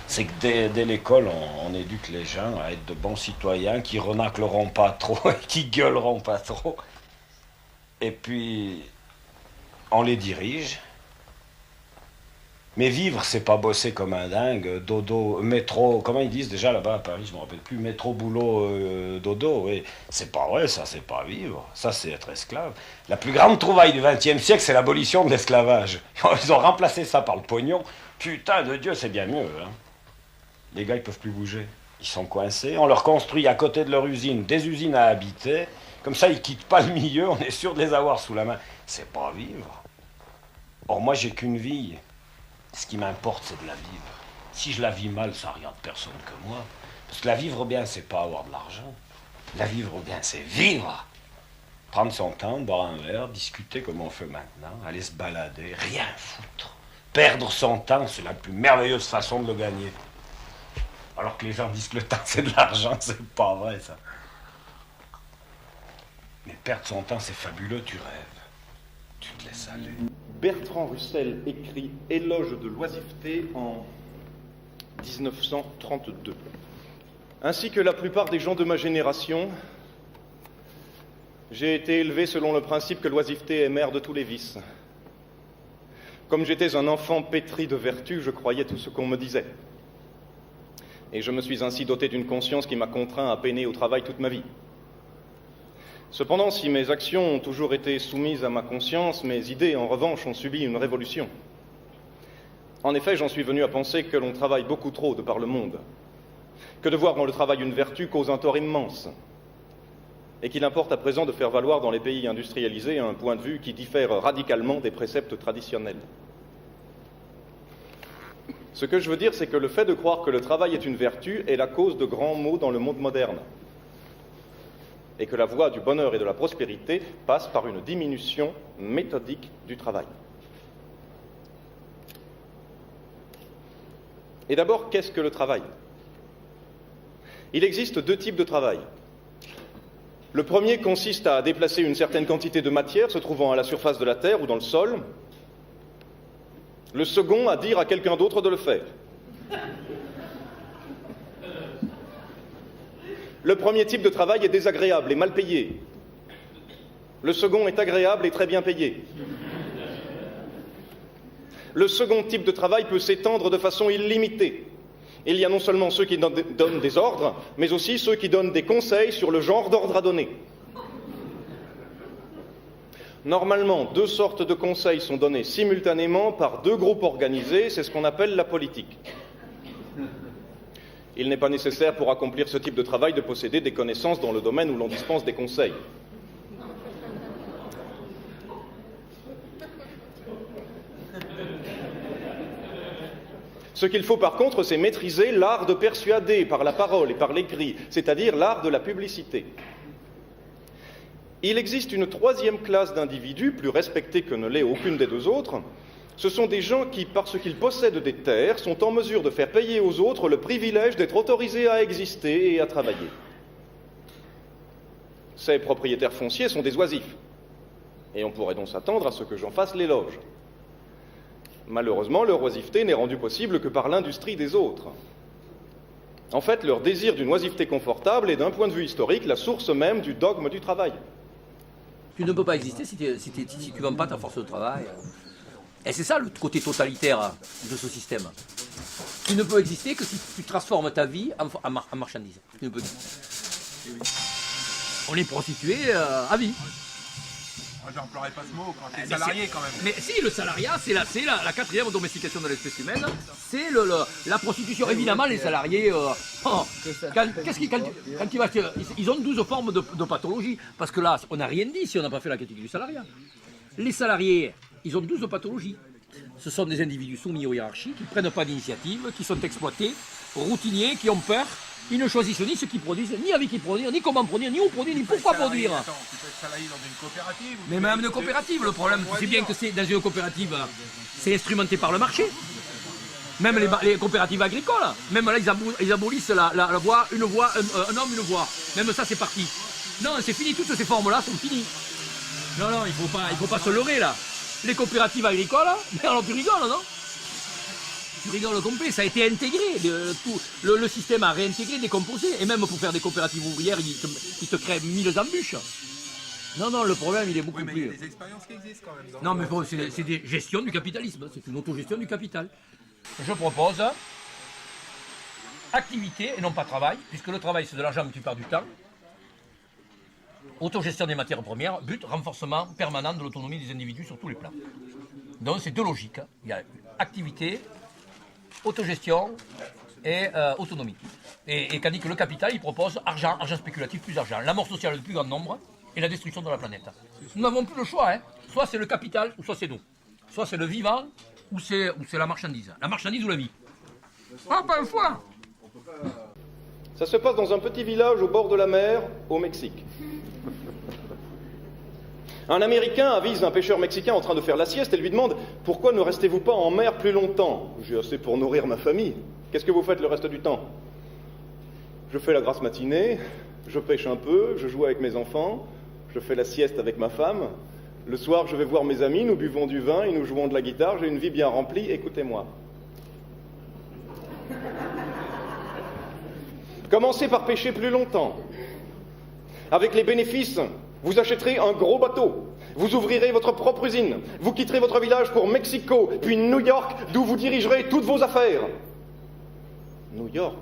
C'est que dès l'école, on éduque les gens à être de bons citoyens qui renacleront pas trop et qui gueuleront pas trop. Et puis, on les dirige. Mais vivre, c'est pas bosser comme un dingue, dodo, métro, comment ils disent déjà là-bas à Paris, je me rappelle plus, métro, boulot, dodo, oui. C'est pas vrai, ça, c'est pas vivre. Ça, c'est être esclave. La plus grande trouvaille du XXe siècle, c'est l'abolition de l'esclavage. Ils ont remplacé ça par le pognon. Putain de Dieu, c'est bien mieux, hein. Les gars, ils peuvent plus bouger. Ils sont coincés. On leur construit à côté de leur usine des usines à habiter. Comme ça, ils quittent pas le milieu. On est sûr de les avoir sous la main. C'est pas vivre. Or, moi, j'ai qu'une vie. Ce qui m'importe, c'est de la vivre. Si je la vis mal, ça regarde personne que moi. Parce que la vivre bien, c'est pas avoir de l'argent. La vivre bien, c'est vivre. Prendre son temps, boire un verre, discuter comme on fait maintenant, aller se balader, rien foutre. Perdre son temps, c'est la plus merveilleuse façon de le gagner. Alors que les gens disent que le temps, c'est de l'argent, c'est pas vrai, ça. Mais perdre son temps, c'est fabuleux, tu rêves. Tu te laisses aller. Bertrand Russell écrit Éloge de l'oisiveté en 1932. Ainsi que la plupart des gens de ma génération, j'ai été élevé selon le principe que l'oisiveté est mère de tous les vices. Comme j'étais un enfant pétri de vertu, je croyais tout ce qu'on me disait. Et je me suis ainsi doté d'une conscience qui m'a contraint à peiner au travail toute ma vie. Cependant, si mes actions ont toujours été soumises à ma conscience, mes idées, en revanche, ont subi une révolution. En effet, j'en suis venu à penser que l'on travaille beaucoup trop de par le monde, que de voir dans le travail une vertu cause un tort immense, et qu'il importe à présent de faire valoir dans les pays industrialisés un point de vue qui diffère radicalement des préceptes traditionnels. Ce que je veux dire, c'est que le fait de croire que le travail est une vertu est la cause de grands maux dans le monde moderne, et que la voie du bonheur et de la prospérité passe par une diminution méthodique du travail. Et d'abord, qu'est-ce que le travail ? Il existe deux types de travail. Le premier consiste à déplacer une certaine quantité de matière se trouvant à la surface de la terre ou dans le sol. Le second, à dire à quelqu'un d'autre de le faire. Le premier type de travail est désagréable et mal payé. Le second est agréable et très bien payé. Le second type de travail peut s'étendre de façon illimitée. Il y a non seulement ceux qui donnent des ordres, mais aussi ceux qui donnent des conseils sur le genre d'ordre à donner. Normalement, deux sortes de conseils sont donnés simultanément par deux groupes organisés, c'est ce qu'on appelle la politique. Il n'est pas nécessaire pour accomplir ce type de travail de posséder des connaissances dans le domaine où l'on dispense des conseils. Ce qu'il faut par contre, c'est maîtriser l'art de persuader par la parole et par l'écrit, c'est-à-dire l'art de la publicité. Il existe une troisième classe d'individus, plus respectée que ne l'est aucune des deux autres. Ce sont des gens qui, parce qu'ils possèdent des terres, sont en mesure de faire payer aux autres le privilège d'être autorisés à exister et à travailler. Ces propriétaires fonciers sont des oisifs, et on pourrait donc s'attendre à ce que j'en fasse l'éloge. Malheureusement, leur oisiveté n'est rendue possible que par l'industrie des autres. En fait, leur désir d'une oisiveté confortable est, d'un point de vue historique, la source même du dogme du travail. Tu ne peux pas exister si tu ne vends pas ta force de travail. Et c'est ça le côté totalitaire de ce système. Tu ne peux exister que si tu transformes ta vie en marchandise. Tu ne peux... On est prostitué à vie. J'emploierais pas ce mot quand t'es salarié quand même. Mais si, le salariat, c'est la quatrième domestication de l'espèce humaine. C'est la prostitution. Évidemment, les salariés, quand tu vas, ils ont 12 formes de pathologie. Parce que là, on n'a rien dit si on n'a pas fait la critique du salariat. Les salariés, ils ont 12 pathologies. Ce sont des individus soumis aux hiérarchies, qui ne prennent pas d'initiative, qui sont exploités, routiniers, qui ont peur. Ils ne choisissent ni ce qu'ils produisent, ni avec qui produire, ni comment produire, ni où produire, ni pourquoi produire. Attends, tu peux être salarié dans une coopérative. Mais même une coopérative, le problème, c'est bien que c'est dans une coopérative, c'est instrumenté par le marché. Même les coopératives agricoles, même là, ils abolissent la voie, une voie, un homme, une voie. Même ça, c'est parti. Non, c'est fini, toutes ces formes-là sont finies. Non, il faut pas se leurrer, là. Les coopératives agricoles, mais alors tu rigoles, non? Tu rigoles complet, ça a été intégré, le système a réintégré, décomposé, et même pour faire des coopératives ouvrières, il te crée 1000 embûches. Non, le problème, il est beaucoup Oui, mais il y plus... a des expériences qui existent quand même. Non, mais bon, c'est des gestions du capitalisme, c'est une autogestion du capital. Je propose activité et non pas travail, puisque le travail c'est de l'argent mais tu perds du temps. Autogestion des matières premières, but, renforcement permanent de l'autonomie des individus sur tous les plans. Donc c'est deux logiques. Hein. Il y a activité, autogestion et autonomie. Et tandis que le capital, il propose argent spéculatif plus argent, la mort sociale du plus grand nombre et la destruction de la planète. Nous n'avons plus le choix. Hein. Soit c'est le capital, ou soit c'est nous. Soit c'est le vivant, ou c'est la marchandise. La marchandise ou la vie. Ah, pas un choix. Ça se passe dans un petit village au bord de la mer, au Mexique. Un Américain avise un pêcheur mexicain en train de faire la sieste et lui demande « Pourquoi ne restez-vous pas en mer plus longtemps ? J'ai assez pour nourrir ma famille. Qu'est-ce que vous faites le reste du temps ? Je fais la grasse matinée, je pêche un peu, je joue avec mes enfants, je fais la sieste avec ma femme. Le soir, je vais voir mes amis, nous buvons du vin et nous jouons de la guitare. J'ai une vie bien remplie, écoutez-moi. » Commencez par pêcher plus longtemps. Avec les bénéfices, vous achèterez un gros bateau. Vous ouvrirez votre propre usine. Vous quitterez votre village pour Mexico, puis New York, d'où vous dirigerez toutes vos affaires. New York.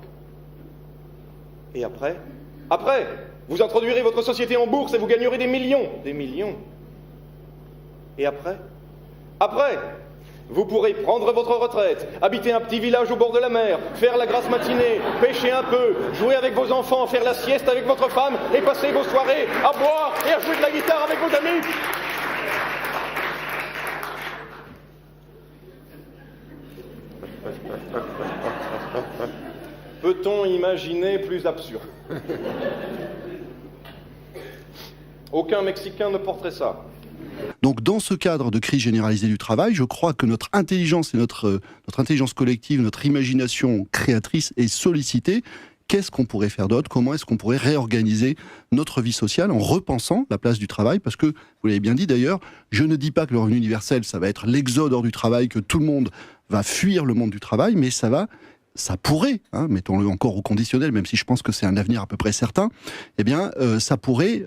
Et après ? Après, vous introduirez votre société en bourse et vous gagnerez des millions. Des millions. Et après ? Après, vous pourrez prendre votre retraite, habiter un petit village au bord de la mer, faire la grasse matinée, pêcher un peu, jouer avec vos enfants, faire la sieste avec votre femme et passer vos soirées à boire et à jouer de la guitare avec vos amis. Peut-on imaginer plus absurde ? Aucun Mexicain ne porterait ça. Donc dans ce cadre de crise généralisée du travail, je crois que notre intelligence et notre intelligence collective, notre imagination créatrice est sollicitée. Qu'est-ce qu'on pourrait faire d'autre ? Comment est-ce qu'on pourrait réorganiser notre vie sociale en repensant la place du travail ? Parce que, vous l'avez bien dit d'ailleurs, je ne dis pas que le revenu universel, ça va être l'exode hors du travail, que tout le monde va fuir le monde du travail, mais ça pourrait, hein, mettons-le encore au conditionnel, même si je pense que c'est un avenir à peu près certain, eh bien, ça pourrait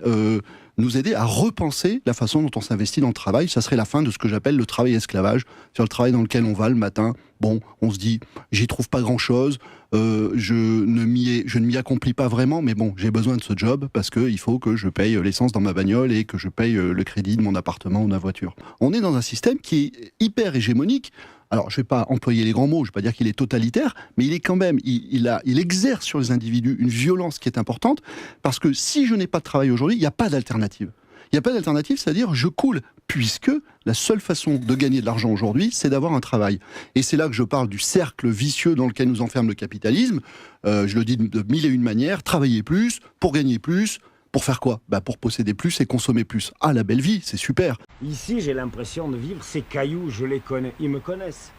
nous aider à repenser la façon dont on s'investit dans le travail. Ça serait la fin de ce que j'appelle le travail esclavage, c'est-à-dire le travail dans lequel on va le matin, bon, on se dit, j'y trouve pas grand-chose, je ne m'y accomplis pas vraiment, mais bon, j'ai besoin de ce job parce qu'il faut que je paye l'essence dans ma bagnole et que je paye le crédit de mon appartement ou de ma voiture. On est dans un système qui est hyper hégémonique. Alors, je ne vais pas employer les grands mots, je ne vais pas dire qu'il est totalitaire, mais il est quand même, il exerce sur les individus une violence qui est importante, parce que si je n'ai pas de travail aujourd'hui, il n'y a pas d'alternative. Il n'y a pas d'alternative, c'est-à-dire je coule, puisque la seule façon de gagner de l'argent aujourd'hui, c'est d'avoir un travail. Et c'est là que je parle du cercle vicieux dans lequel nous enferme le capitalisme. Je le dis de mille et une manières, travailler plus, pour gagner plus. Pour faire quoi ? Pour posséder plus et consommer plus. Ah, la belle vie, c'est super. Ici, j'ai l'impression de vivre. Ces cailloux, je les connais. Ils me connaissent.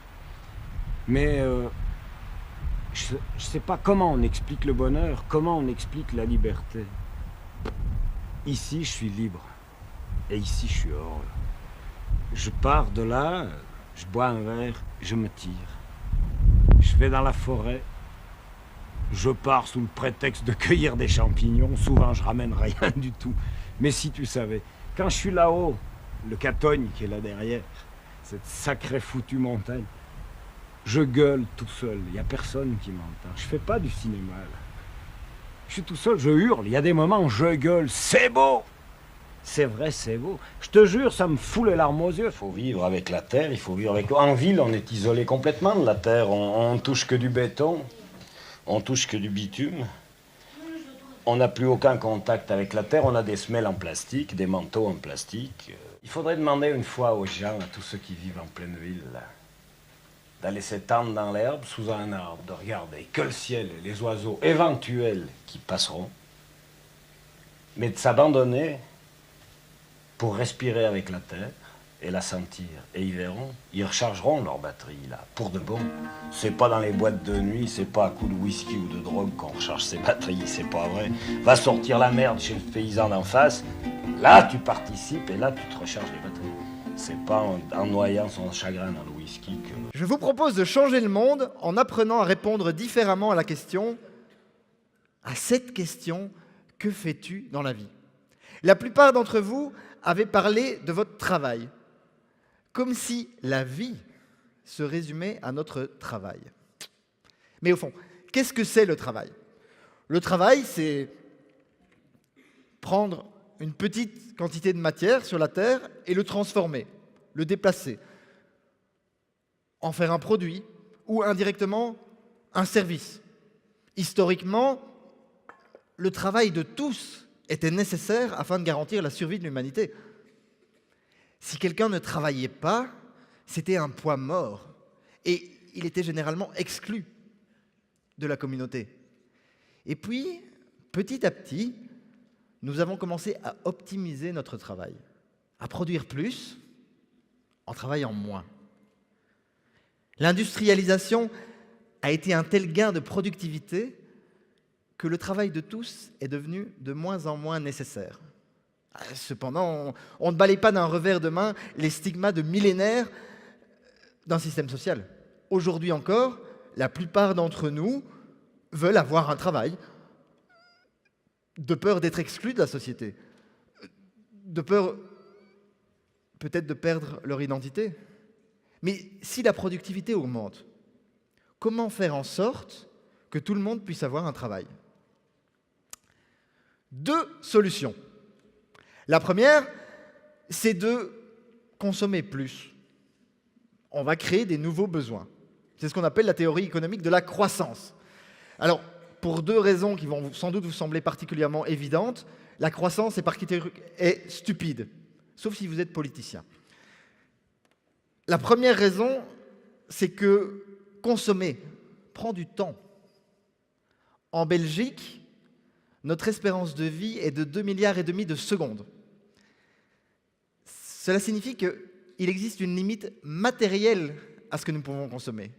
Mais je ne sais pas comment on explique le bonheur, comment on explique la liberté. Ici, je suis libre. Et ici, je suis heureux. Je pars de là, je bois un verre, je me tire. Je vais dans la forêt. Je pars sous le prétexte de cueillir des champignons. Souvent, je ramène rien du tout. Mais si tu savais, quand je suis là-haut, le Catogne qui est là derrière, cette sacrée foutue montagne, je gueule tout seul. Il n'y a personne qui m'entend. Je fais pas du cinéma, là. Je suis tout seul, je hurle. Il y a des moments où je gueule. C'est beau! C'est vrai, c'est beau. Je te jure, ça me fout les larmes aux yeux. Il faut vivre avec la terre, il faut vivre avec l'eau. En ville, on est isolé complètement de la terre. On touche que du béton. On touche que du bitume. On n'a plus aucun contact avec la terre. On a des semelles en plastique, des manteaux en plastique. Il faudrait demander une fois aux gens, à tous ceux qui vivent en pleine ville, d'aller s'étendre dans l'herbe sous un arbre, de regarder que le ciel et les oiseaux éventuels qui passeront, mais de s'abandonner pour respirer avec la terre et la sentir. Et ils verront, ils rechargeront leur batterie, là, pour de bon. C'est pas dans les boîtes de nuit, c'est pas à coup de whisky ou de drogue qu'on recharge ses batteries, c'est pas vrai. Va sortir la merde chez le paysan d'en face, là tu participes et là tu te recharges les batteries. C'est pas en noyant son chagrin dans le whisky que Je vous propose de changer le monde en apprenant à répondre différemment à cette question, que fais-tu dans la vie? La plupart d'entre vous avaient parlé de votre travail, comme si la vie se résumait à notre travail. Mais au fond, qu'est-ce que c'est le travail? Le travail, c'est prendre une petite quantité de matière sur la Terre et le transformer, le déplacer, en faire un produit ou indirectement un service. Historiquement, le travail de tous était nécessaire afin de garantir la survie de l'humanité. Si quelqu'un ne travaillait pas, c'était un poids mort et il était généralement exclu de la communauté. Et puis, petit à petit, nous avons commencé à optimiser notre travail, à produire plus en travaillant moins. L'industrialisation a été un tel gain de productivité que le travail de tous est devenu de moins en moins nécessaire. Cependant, on ne balaye pas d'un revers de main les stigmates de millénaires d'un système social. Aujourd'hui encore, la plupart d'entre nous veulent avoir un travail, de peur d'être exclus de la société, de peur peut-être de perdre leur identité. Mais si la productivité augmente, comment faire en sorte que tout le monde puisse avoir un travail? 2 solutions. La première, c'est de consommer plus. On va créer des nouveaux besoins. C'est ce qu'on appelle la théorie économique de la croissance. Alors, pour 2 raisons qui vont sans doute vous sembler particulièrement évidentes, la croissance est stupide, sauf si vous êtes politicien. La première raison, c'est que consommer prend du temps. En Belgique, notre espérance de vie est de 2,5 milliards de secondes. Cela signifie qu'il existe une limite matérielle à ce que nous pouvons consommer.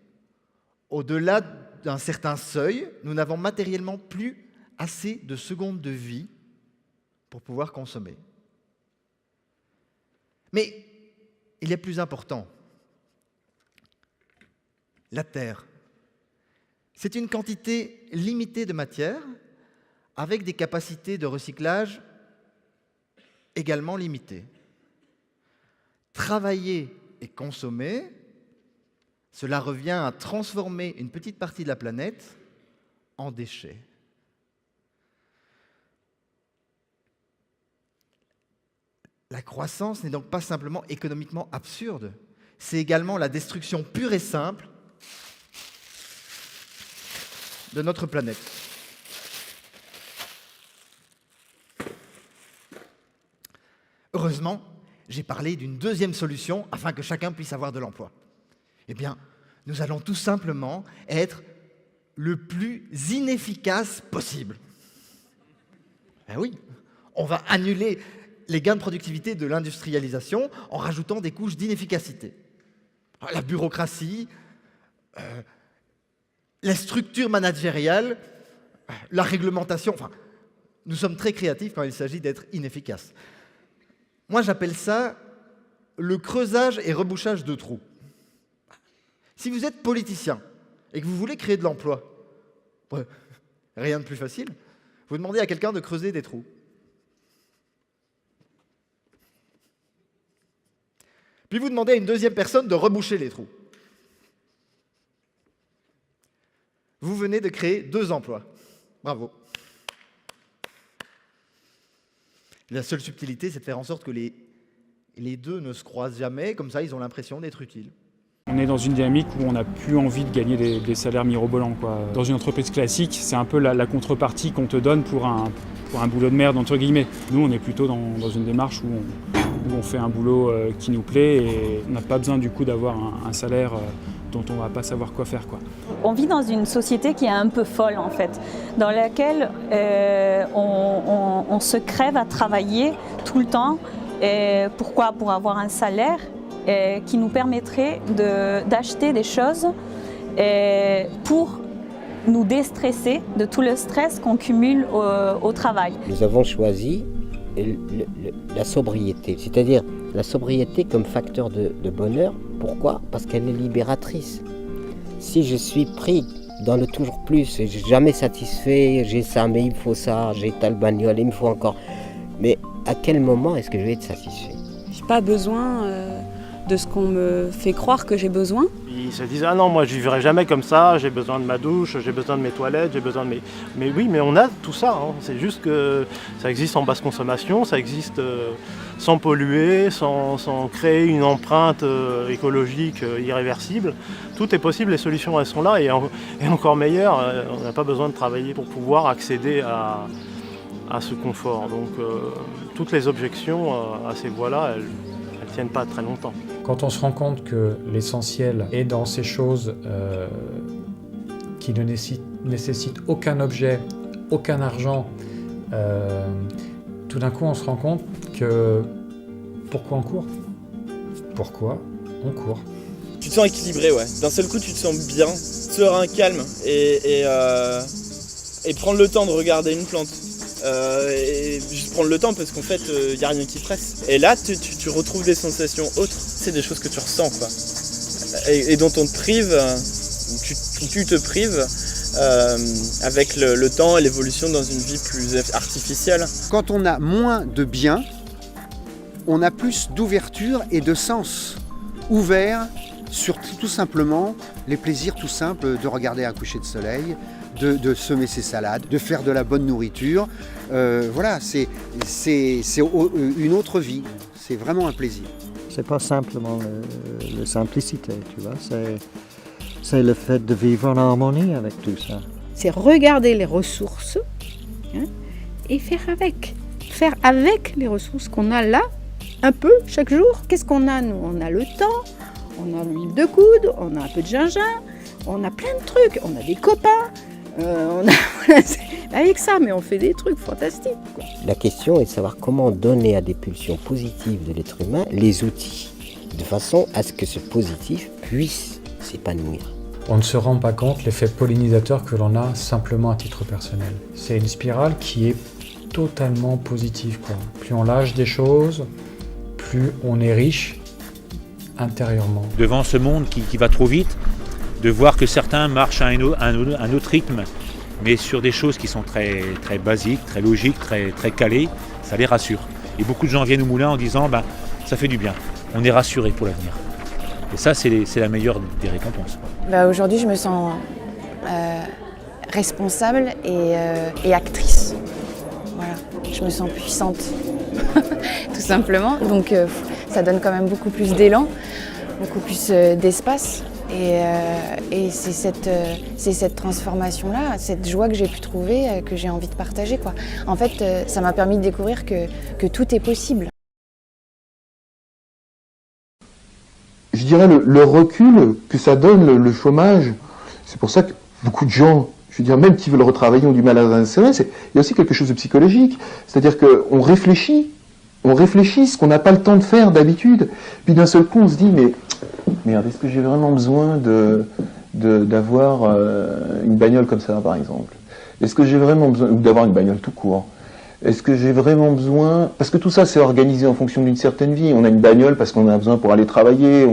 Au-delà d'un certain seuil, nous n'avons matériellement plus assez de secondes de vie pour pouvoir consommer. Mais il est plus important. La Terre, c'est une quantité limitée de matière avec des capacités de recyclage également limitées. Travailler et consommer, cela revient à transformer une petite partie de la planète en déchets. La croissance n'est donc pas simplement économiquement absurde, c'est également la destruction pure et simple de notre planète. Heureusement, j'ai parlé d'une 2e solution afin que chacun puisse avoir de l'emploi. Eh bien, nous allons tout simplement être le plus inefficace possible. Ben oui, on va annuler les gains de productivité de l'industrialisation en rajoutant des couches d'inefficacité. La bureaucratie, la structure managériale, la réglementation, enfin, nous sommes très créatifs quand il s'agit d'être inefficaces. Moi, j'appelle ça le creusage et rebouchage de trous. Si vous êtes politicien et que vous voulez créer de l'emploi, rien de plus facile, vous demandez à quelqu'un de creuser des trous. Puis vous demandez à une 2e personne de reboucher les trous. Vous venez de créer 2 emplois. Bravo. La seule subtilité, c'est de faire en sorte que les 2 ne se croisent jamais, comme ça ils ont l'impression d'être utiles. On est dans une dynamique où on n'a plus envie de gagner des salaires mirobolants, quoi. Dans une entreprise classique, c'est un peu la contrepartie qu'on te donne pour un boulot de merde, entre guillemets. Nous, on est plutôt dans une démarche où on fait un boulot qui nous plaît et on n'a pas besoin du coup d'avoir un salaire dont on ne va pas savoir quoi faire, quoi. On vit dans une société qui est un peu folle en fait, dans laquelle on se crève à travailler tout le temps. Et pourquoi? Pour avoir un salaire qui nous permettrait d'acheter des choses pour nous déstresser de tout le stress qu'on cumule au travail. Nous avons choisi la sobriété, c'est-à-dire la sobriété comme facteur de bonheur Pourquoi? Parce qu'elle est libératrice. Si je suis pris dans le toujours plus, et jamais satisfait, j'ai ça, mais il me faut ça, j'ai telle bagnole, il me faut encore. Mais à quel moment est-ce que je vais être satisfait? J'ai pas besoin de ce qu'on me fait croire que j'ai besoin. Ils se disent, ah non, moi je vivrai jamais comme ça, j'ai besoin de ma douche, j'ai besoin de mes toilettes, j'ai besoin de mes... Mais oui, mais on a tout ça, hein. C'est juste que ça existe en basse consommation, ça existe sans polluer, sans créer une empreinte écologique irréversible. Tout est possible, les solutions elles sont là, et encore meilleur, on n'a pas besoin de travailler pour pouvoir accéder à ce confort. Donc toutes les objections à ces voies-là, elles ne tiennent pas très longtemps. Quand on se rend compte que l'essentiel est dans ces choses qui ne nécessitent aucun objet, aucun argent, tout d'un coup on se rend compte que pourquoi on court? Pourquoi on court? Tu te sens équilibré, ouais. D'un seul coup tu te sens bien, serein, calme et prendre le temps de regarder une plante. Et juste prendre le temps parce qu'en fait il n'y a rien qui presse. Et là tu retrouves des sensations autres, c'est des choses que tu ressens quoi. Et dont on te prive, tu te prives avec le temps et l'évolution dans une vie plus artificielle. Quand on a moins de biens, on a plus d'ouverture et de sens ouvert sur tout simplement les plaisirs tout simples de regarder un coucher de soleil, de semer ses salades, de faire de la bonne nourriture. Voilà, c'est une autre vie, c'est vraiment un plaisir. C'est pas simplement la simplicité, tu vois, c'est le fait de vivre en harmonie avec tout ça. C'est regarder les ressources et faire avec les ressources qu'on a là, un peu chaque jour. Qu'est-ce qu'on a nous? On a le temps, on a l'huile de coude, on a un peu de gingembre, on a plein de trucs, on a des copains. Avec ça, mais on fait des trucs fantastiques, quoi. La question est de savoir comment donner à des pulsions positives de l'être humain les outils, de façon à ce que ce positif puisse s'épanouir. On ne se rend pas compte l'effet pollinisateur que l'on a simplement à titre personnel. C'est une spirale qui est totalement positive, quoi. Plus on lâche des choses, plus on est riche intérieurement. Devant ce monde qui va trop vite, de voir que certains marchent à un autre rythme, mais sur des choses qui sont très, très basiques, très logiques, très, très calées, ça les rassure. Et beaucoup de gens viennent au moulin en disant ça fait du bien, on est rassuré pour l'avenir. Et ça, c'est la meilleure des récompenses. Aujourd'hui, je me sens responsable et actrice. Voilà, je me sens puissante, tout simplement. Donc ça donne quand même beaucoup plus d'élan, beaucoup plus d'espace. Et c'est cette transformation-là, cette joie que j'ai pu trouver, que j'ai envie de partager, quoi. En fait, ça m'a permis de découvrir que tout est possible. Je dirais le recul que ça donne, le chômage, c'est pour ça que beaucoup de gens, je veux dire, même qui veulent retravailler, ont du mal à s'insérer. Il y a aussi quelque chose de psychologique, c'est-à-dire qu'on réfléchit ce qu'on n'a pas le temps de faire d'habitude, puis d'un seul coup on se dit mais merde, est-ce que j'ai vraiment besoin d'avoir une bagnole comme ça, par exemple? Est-ce que j'ai vraiment besoin d'avoir une bagnole tout court? Est-ce que j'ai vraiment besoin... Parce que tout ça, c'est organisé en fonction d'une certaine vie. On a une bagnole parce qu'on a besoin pour aller travailler.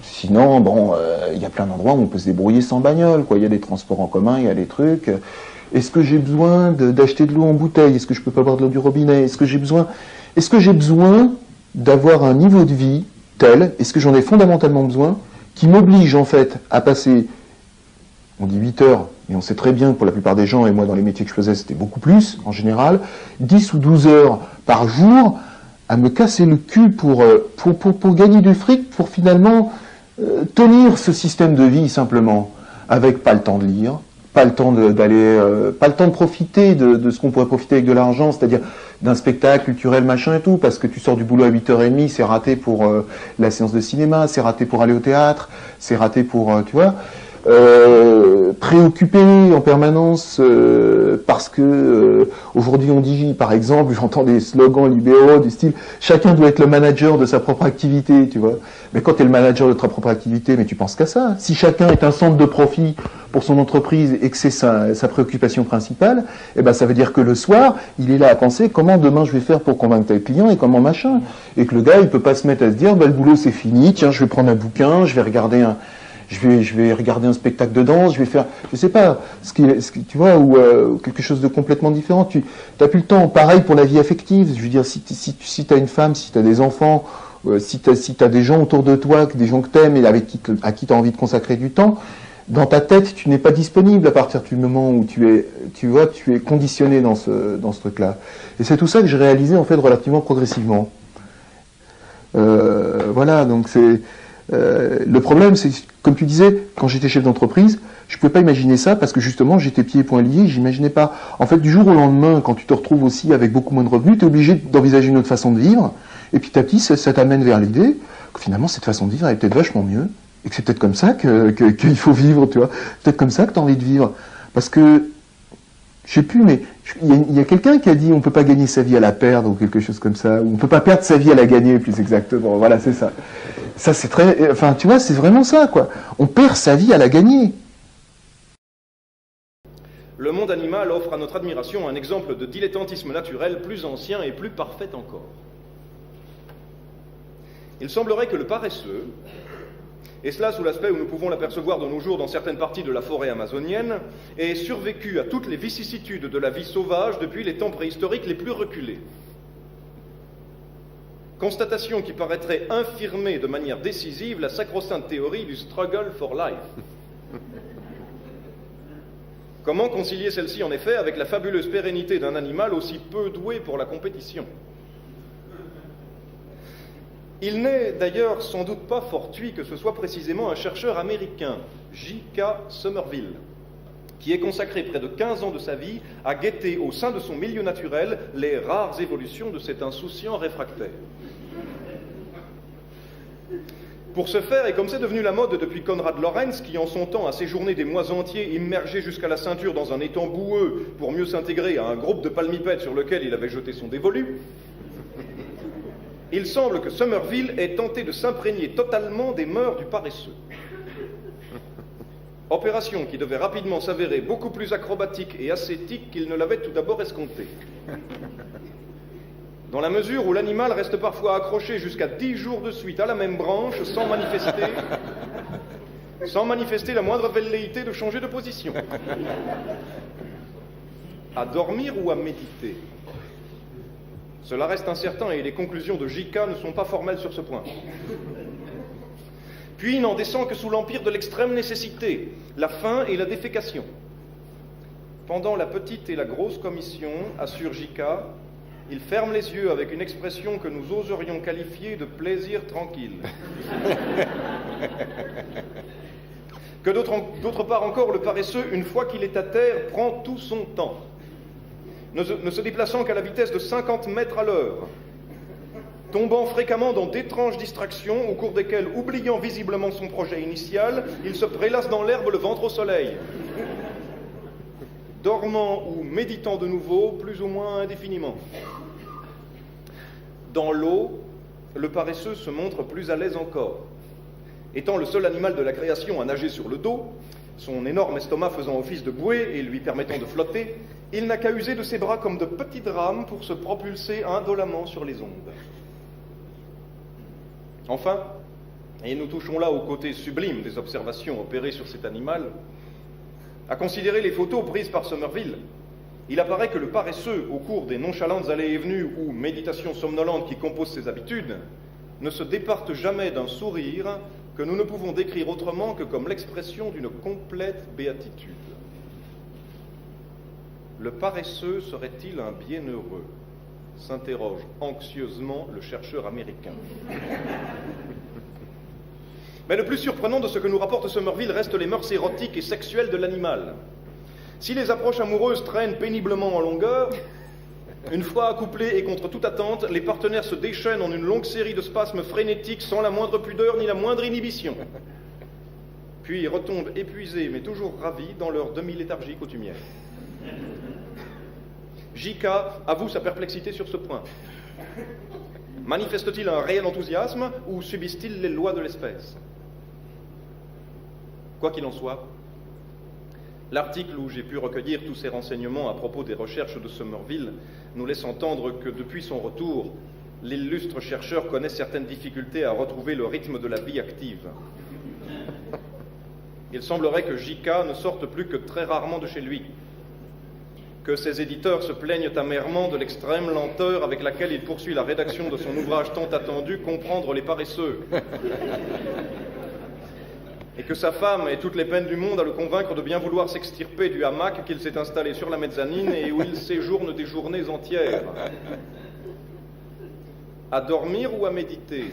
Sinon, bon, il y a plein d'endroits où on peut se débrouiller sans bagnole, quoi. Il y a des transports en commun, il y a des trucs. Est-ce que j'ai besoin d'acheter de l'eau en bouteille? Est-ce que je peux pas boire de l'eau du robinet? Est-ce que j'ai besoin d'avoir un niveau de vie tel, est-ce que j'en ai fondamentalement besoin, qui m'oblige en fait à passer, on dit 8 heures, mais on sait très bien que pour la plupart des gens, et moi dans les métiers que je faisais c'était beaucoup plus en général, 10 ou 12 heures par jour à me casser le cul pour gagner du fric, pour finalement tenir ce système de vie simplement, avec pas le temps de lire, pas le temps pas le temps de profiter de ce qu'on pourrait profiter avec de l'argent, c'est-à-dire d'un spectacle culturel, machin et tout, parce que tu sors du boulot à 8h30, c'est raté pour la séance de cinéma, c'est raté pour aller au théâtre, c'est raté pour, tu vois. préoccupé en permanence parce que aujourd'hui on dit, par exemple, j'entends des slogans libéraux du style « chacun doit être le manager de sa propre activité », tu vois. Mais quand tu es le manager de ta propre activité, mais tu penses qu'à ça. Si chacun est un centre de profit pour son entreprise et que c'est sa préoccupation principale, eh ben ça veut dire que le soir, il est là à penser comment demain je vais faire pour convaincre tel client et comment machin. Et que le gars, il peut pas se mettre à se dire, bah, le boulot c'est fini, tiens, je vais prendre un bouquin, je vais regarder un spectacle de danse, je vais faire, je sais pas, tu vois, ou quelque chose de complètement différent. Tu n'as plus le temps. Pareil pour la vie affective. Je veux dire, si tu as une femme, si tu as des enfants, si tu as des gens autour de toi, des gens que tu aimes et à qui tu as envie de consacrer du temps, dans ta tête, tu n'es pas disponible à partir du moment où tu es conditionné dans ce truc-là. Et c'est tout ça que j'ai réalisé en fait relativement progressivement. Voilà, donc c'est le problème, c'est comme tu disais, quand j'étais chef d'entreprise, je ne pouvais pas imaginer ça parce que justement j'étais pieds et poings liés, j'imaginais pas. En fait, du jour au lendemain, quand tu te retrouves aussi avec beaucoup moins de revenus, tu es obligé d'envisager une autre façon de vivre, et petit à petit, ça t'amène vers l'idée que finalement cette façon de vivre est peut-être vachement mieux, et que c'est peut-être comme ça qu'il faut vivre, tu vois. Peut-être comme ça que tu as envie de vivre. Parce que, je sais plus, mais il y a quelqu'un qui a dit on peut pas gagner sa vie à la perdre, ou quelque chose comme ça, ou on peut pas perdre sa vie à la gagner, plus exactement. Voilà, c'est ça. Ça, c'est très... Enfin, tu vois, c'est vraiment ça, quoi. On perd sa vie à la gagner. Le monde animal offre à notre admiration un exemple de dilettantisme naturel plus ancien et plus parfait encore. Il semblerait que le paresseux, et cela sous l'aspect où nous pouvons l'apercevoir de nos jours dans certaines parties de la forêt amazonienne, ait survécu à toutes les vicissitudes de la vie sauvage depuis les temps préhistoriques les plus reculés. Constatation qui paraîtrait infirmer de manière décisive la sacro-sainte théorie du struggle for life. Comment concilier celle-ci en effet avec la fabuleuse pérennité d'un animal aussi peu doué pour la compétition ? Il n'est d'ailleurs sans doute pas fortuit que ce soit précisément un chercheur américain, J.K. Somerville, qui ait consacré près de 15 ans de sa vie à guetter au sein de son milieu naturel les rares évolutions de cet insouciant réfractaire. Pour ce faire, et comme c'est devenu la mode depuis Konrad Lorenz, qui en son temps a séjourné des mois entiers immergé jusqu'à la ceinture dans un étang boueux pour mieux s'intégrer à un groupe de palmipèdes sur lequel il avait jeté son dévolu, il semble que Somerville ait tenté de s'imprégner totalement des mœurs du paresseux. Opération qui devait rapidement s'avérer beaucoup plus acrobatique et ascétique qu'il ne l'avait tout d'abord escompté. Dans la mesure où l'animal reste parfois accroché jusqu'à 10 jours de suite à la même branche sans manifester la moindre velléité de changer de position. À dormir ou à méditer ? Cela reste incertain et les conclusions de J.K. ne sont pas formelles sur ce point. Puis il n'en descend que sous l'empire de l'extrême nécessité, la faim et la défécation. Pendant la petite et la grosse commission, assure J.K., il ferme les yeux avec une expression que nous oserions qualifier de plaisir tranquille. Que d'autre part encore, le paresseux, une fois qu'il est à terre, prend tout son temps, ne se déplaçant qu'à la vitesse de 50 mètres à l'heure, tombant fréquemment dans d'étranges distractions au cours desquelles, oubliant visiblement son projet initial, il se prélasse dans l'herbe le ventre au soleil, dormant ou méditant de nouveau, plus ou moins indéfiniment. Dans l'eau, le paresseux se montre plus à l'aise encore. Étant le seul animal de la création à nager sur le dos, son énorme estomac faisant office de bouée et lui permettant de flotter, il n'a qu'à user de ses bras comme de petites rames pour se propulser indolemment sur les ondes. Enfin, et nous touchons là au côté sublime des observations opérées sur cet animal, à considérer les photos prises par Somerville, il apparaît que le paresseux, au cours des nonchalantes allées et venues ou méditations somnolentes qui composent ses habitudes, ne se départe jamais d'un sourire que nous ne pouvons décrire autrement que comme l'expression d'une complète béatitude. Le paresseux serait-il un bienheureux ? S'interroge anxieusement le chercheur américain. Mais le plus surprenant de ce que nous rapporte Somerville reste les mœurs érotiques et sexuelles de l'animal. Si les approches amoureuses traînent péniblement en longueur, une fois accouplés et contre toute attente, les partenaires se déchaînent en une longue série de spasmes frénétiques sans la moindre pudeur ni la moindre inhibition. puis retombent épuisés mais toujours ravis dans leur demi-léthargie coutumière. J.K. avoue sa perplexité sur ce point. Manifeste-t-il un réel enthousiasme ou subissent-ils les lois de l'espèce? Quoi qu'il en soit, l'article où j'ai pu recueillir tous ces renseignements à propos des recherches de Somerville nous laisse entendre que depuis son retour, l'illustre chercheur connaît certaines difficultés à retrouver le rythme de la vie active. Il semblerait que J.K. ne sorte plus que très rarement de chez lui, que ses éditeurs se plaignent amèrement de l'extrême lenteur avec laquelle il poursuit la rédaction de son ouvrage tant attendu, Comprendre les paresseux, et que sa femme ait toutes les peines du monde à le convaincre de bien vouloir s'extirper du hamac qu'il s'est installé sur la mezzanine et où il séjourne des journées entières. À dormir ou à méditer?